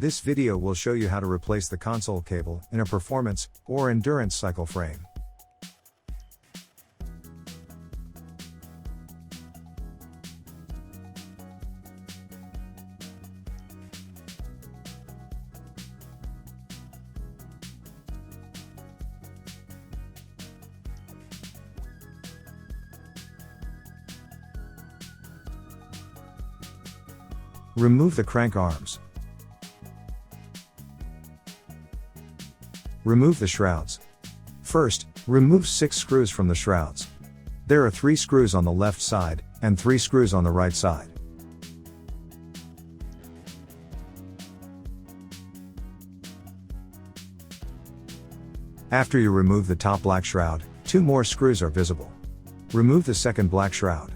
This video will show you how to replace the console cable in a performance or endurance cycle frame. Remove the crank arms. Remove the shrouds. First, remove 6 screws from the shrouds. There are 3 screws on the left side, and 3 screws on the right side. After you remove the top black shroud, 2 more screws are visible. Remove the second black shroud.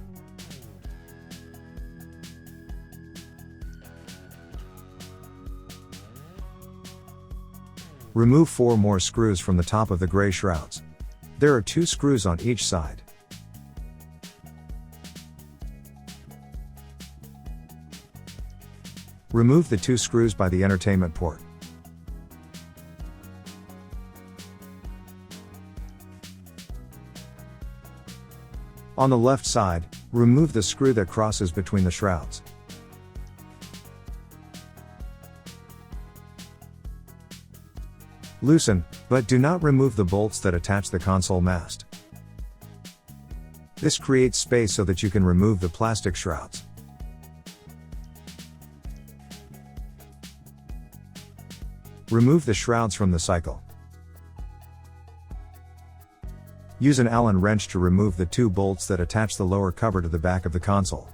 Remove 4 more screws from the top of the gray shrouds. There are 2 screws on each side. Remove the 2 screws by the entertainment port. On the left side, remove the screw that crosses between the shrouds. Loosen, but do not remove the bolts that attach the console mast. This creates space so that you can remove the plastic shrouds. Remove the shrouds from the cycle. Use an Allen wrench to remove the 2 bolts that attach the lower cover to the back of the console.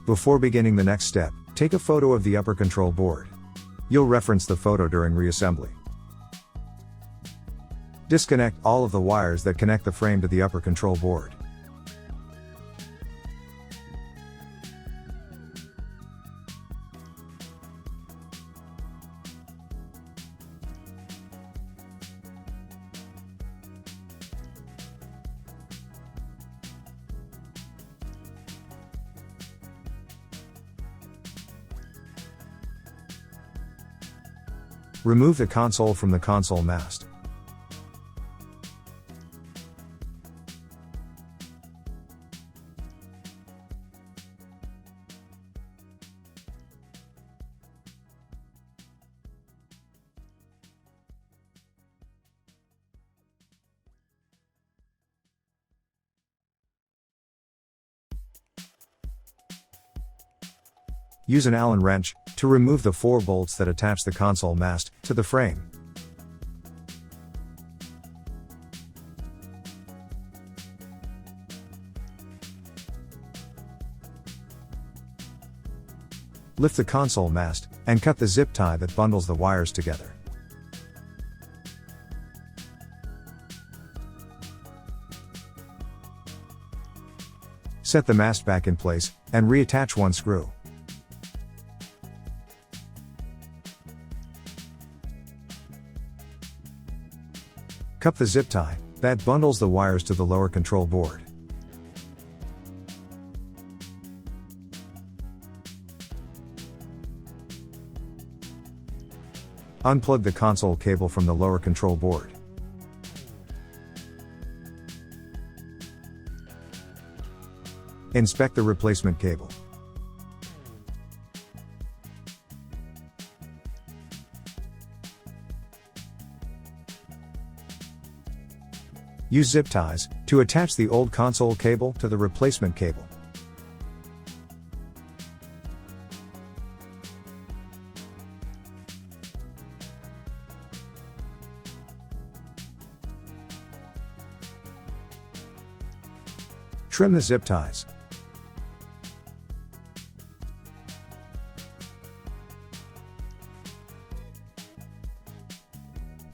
Before beginning the next step, take a photo of the upper control board. You'll reference the photo during reassembly. Disconnect all of the wires that connect the frame to the upper control board. Remove the console from the console mast. Use an Allen wrench to remove the 4 bolts that attach the console mast to the frame. Lift the console mast and cut the zip tie that bundles the wires together. Set the mast back in place and reattach 1 screw. Cut the zip tie that bundles the wires to the lower control board. Unplug the console cable from the lower control board. Inspect the replacement cable. Use zip ties to attach the old console cable to the replacement cable. Trim the zip ties.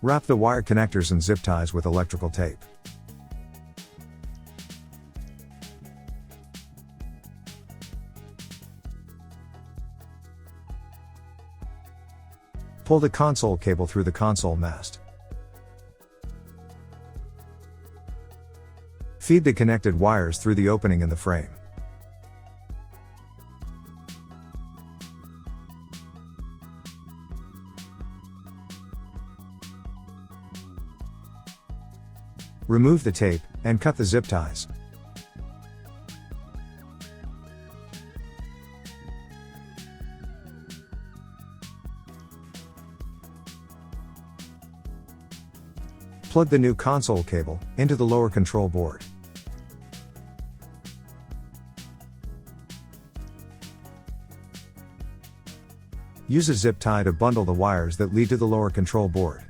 Wrap the wire connectors and zip ties with electrical tape. Pull the console cable through the console mast. Feed the connected wires through the opening in the frame. Remove the tape, and cut the zip ties. Plug the new console cable into the lower control board. Use a zip tie to bundle the wires that lead to the lower control board.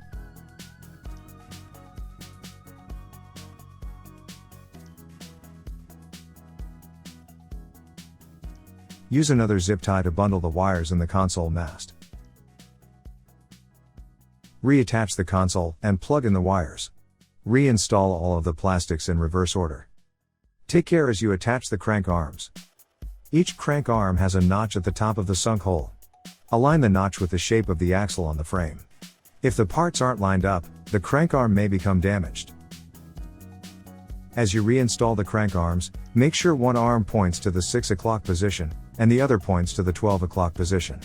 Use another zip tie to bundle the wires in the console mast. Reattach the console and plug in the wires. Reinstall all of the plastics in reverse order. Take care as you attach the crank arms. Each crank arm has a notch at the top of the sunk hole. Align the notch with the shape of the axle on the frame. If the parts aren't lined up, the crank arm may become damaged. As you reinstall the crank arms, make sure one arm points to the 6 o'clock position, and the other points to the 12 o'clock position.